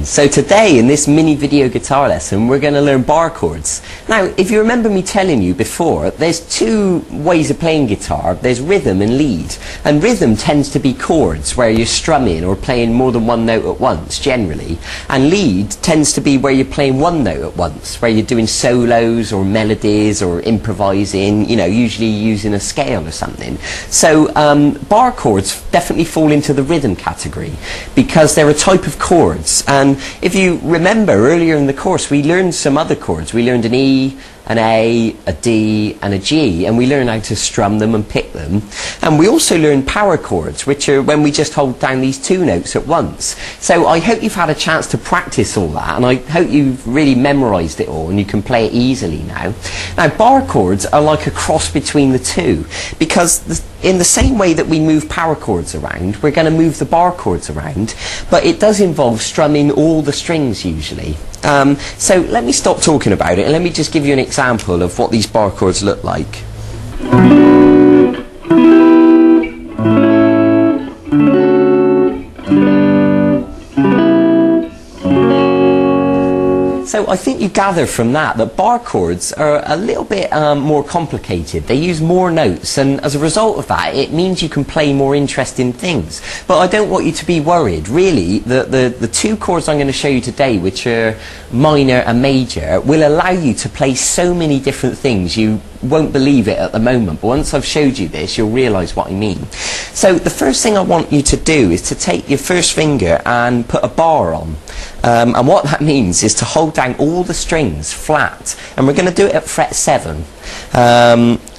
friends. So today in this mini video guitar lesson we're going to learn bar chords. Now if you remember me telling you before, there's two ways of playing guitar. There's rhythm and lead, and rhythm tends to be chords where you're strumming or playing more than one note at once generally, and lead tends to be where you're playing one note at once, where you're doing solos or melodies or improvising, you know, usually using a scale or something. So bar chords definitely fall into the rhythm category because they're a type of chords. And if you remember earlier in the course we learned some other chords. We learned an E, an A, a D and a G, and we learn how to strum them and pick them. And we also learn power chords, which are when we just hold down these two notes at once. So I hope you've had a chance to practice all that, and I hope you've really memorised it all and you can play it easily now. Now bar chords are like a cross between the two, because in the same way that we move power chords around, we're going to move the bar chords around, but it does involve strumming all the strings usually. So let me stop talking about it and let me just give you an example of what these bar chords look like. So I think you gather from that that bar chords are a little bit more complicated. They use more notes, and as a result of that it means you can play more interesting things. But I don't want you to be worried. Really, the two chords I'm going to show you today, which are minor and major, will allow you to play so many different things you won't believe it at the moment, but once I've showed you this you'll realise what I mean. So the first thing I want you to do is to take your first finger and put a bar on. And what that means is to hold down all the strings flat, and we're going to do it at fret 7.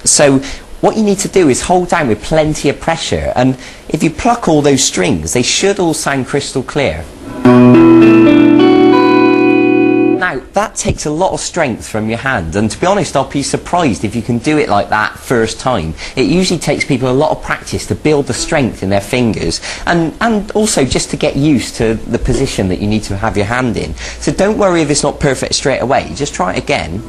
So what you need to do is hold down with plenty of pressure, and if you pluck all those strings they should all sound crystal clear. Now that takes a lot of strength from your hand, and to be honest I'll be surprised if you can do it like that first time. It usually takes people a lot of practice to build the strength in their fingers, and also just to get used to the position that you need to have your hand in. So don't worry if it's not perfect straight away, just try it again.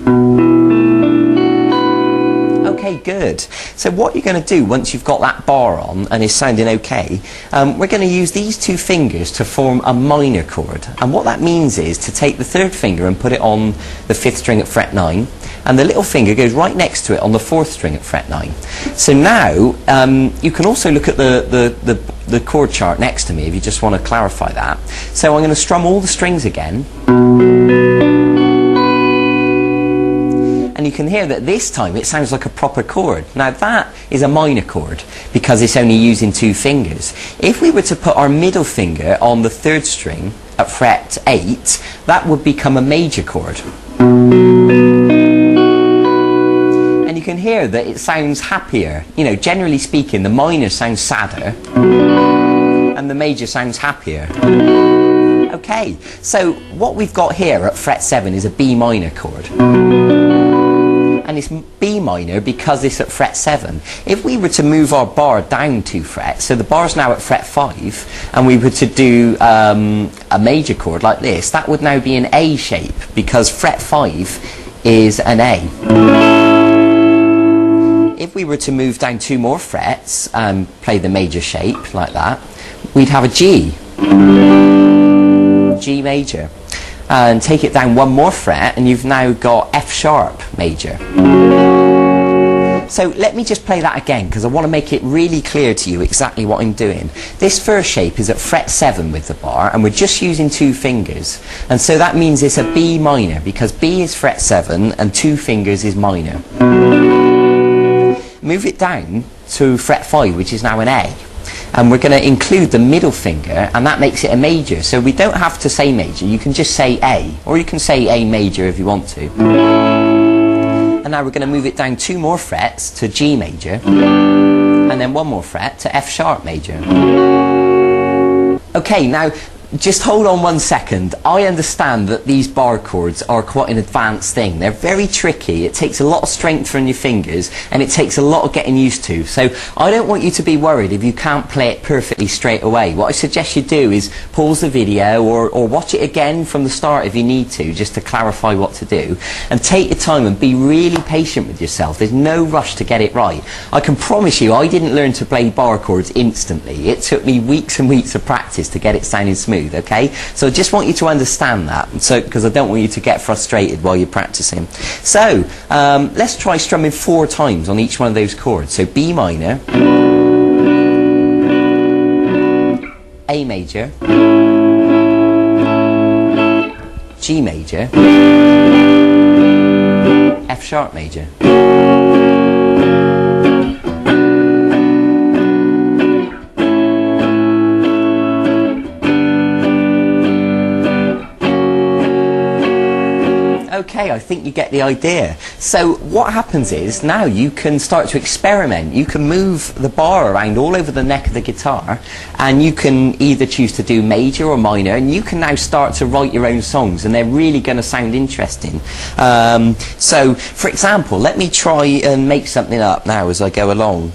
Okay, good. So what you're going to do once you've got that bar on and it's sounding okay, we're going to use these two fingers to form a minor chord. And what that means is to take the third finger and put it on the 5th string at fret 9, and the little finger goes right next to it on the 4th string at fret 9. So now you can also look at the chord chart next to me if you just want to clarify that. So I'm going to strum all the strings again. And you can hear that this time it sounds like a proper chord. Now that is a minor chord because it's only using two fingers. If we were to put our middle finger on the 3rd string at fret 8, that would become a major chord. And you can hear that it sounds happier. You know, generally speaking, the minor sounds sadder and the major sounds happier. Okay, so what we've got here at fret 7 is a B minor chord. And it's B minor because it's at fret 7. If we were to move our bar down 2 frets, so the bar's now at fret 5, and we were to do a major chord like this, that would now be an A shape because fret 5 is an A. If we were to move down 2 more frets and play the major shape like that, we'd have a G. G major. And take it down 1 more fret and you've now got F sharp major. So let me just play that again because I want to make it really clear to you exactly what I'm doing. This first shape is at fret 7 with the bar, and we're just using 2 fingers, and so that means it's a B minor because B is fret 7 and 2 fingers is minor. Move it down to fret 5, which is now an A. And we're going to include the middle finger, and that makes it a major. So we don't have to say major, you can just say A, or you can say A major if you want to. And now we're going to move it down 2 more frets to G major, and then 1 more fret to F sharp major. Okay, now just hold on 1 second. I understand that these bar chords are quite an advanced thing. They're very tricky. It takes a lot of strength from your fingers and it takes a lot of getting used to. So I don't want you to be worried if you can't play it perfectly straight away. What I suggest you do is pause the video or watch it again from the start if you need to, just to clarify what to do. And take your time and be really patient with yourself. There's no rush to get it right. I can promise you I didn't learn to play bar chords instantly. It took me weeks and weeks of practice to get it sounding smooth. smooth, okay? So I just want you to understand that, so because I don't want you to get frustrated while you're practicing. So let's try strumming 4 times on each one of those chords. So B minor, A major, G major, F sharp major. Okay, I think you get the idea. So what happens is now you can start to experiment. You can move the bar around all over the neck of the guitar, and you can either choose to do major or minor, and you can now start to write your own songs, and they're really going to sound interesting. So for example, let me try and make something up now as I go along.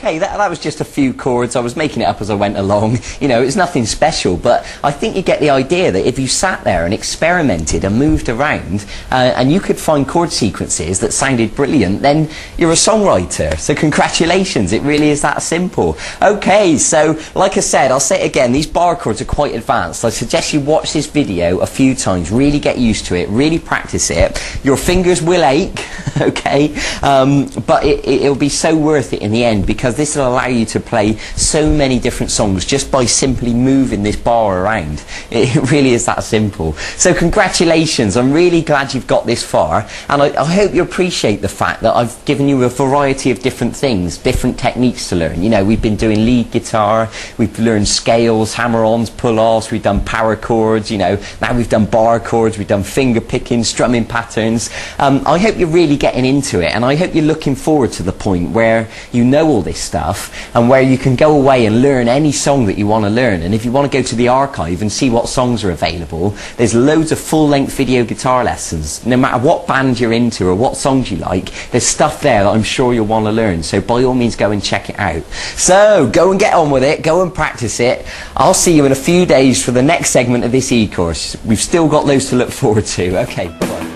Okay, that was just a few chords. I was making it up as I went along. You know, it's nothing special, but I think you get the idea that if you sat there and experimented and moved around and you could find chord sequences that sounded brilliant, then you're a songwriter. So congratulations, it really is that simple. Okay, so like I said, I'll say it again, these bar chords are quite advanced. I suggest you watch this video a few times, really get used to it, really practice it. Your fingers will ache, okay, but it'll be so worth it in the end, because this will allow you to play so many different songs just by simply moving this bar around. It really is that simple. So congratulations, I'm really glad you've got this far, and I hope you appreciate the fact that I've given you a variety of different things, different techniques to learn. You know, we've been doing lead guitar, we've learned scales, hammer-ons, pull-offs, we've done power chords, you know, now we've done bar chords, we've done finger picking, strumming patterns. I hope you're really getting into it, and I hope you're looking forward to the point where you know all this stuff and where you can go away and learn any song that you want to learn. And if you want to go to the archive and see what songs are available, there's loads of full-length video guitar lessons. No matter what band you're into or what songs you like, there's stuff there that I'm sure you'll want to learn. So by all means, go and check it out. So go and get on with it, go and practice it. I'll see you in a few days for the next segment of this e-course. We've still got loads to look forward to. Okay, bye-bye.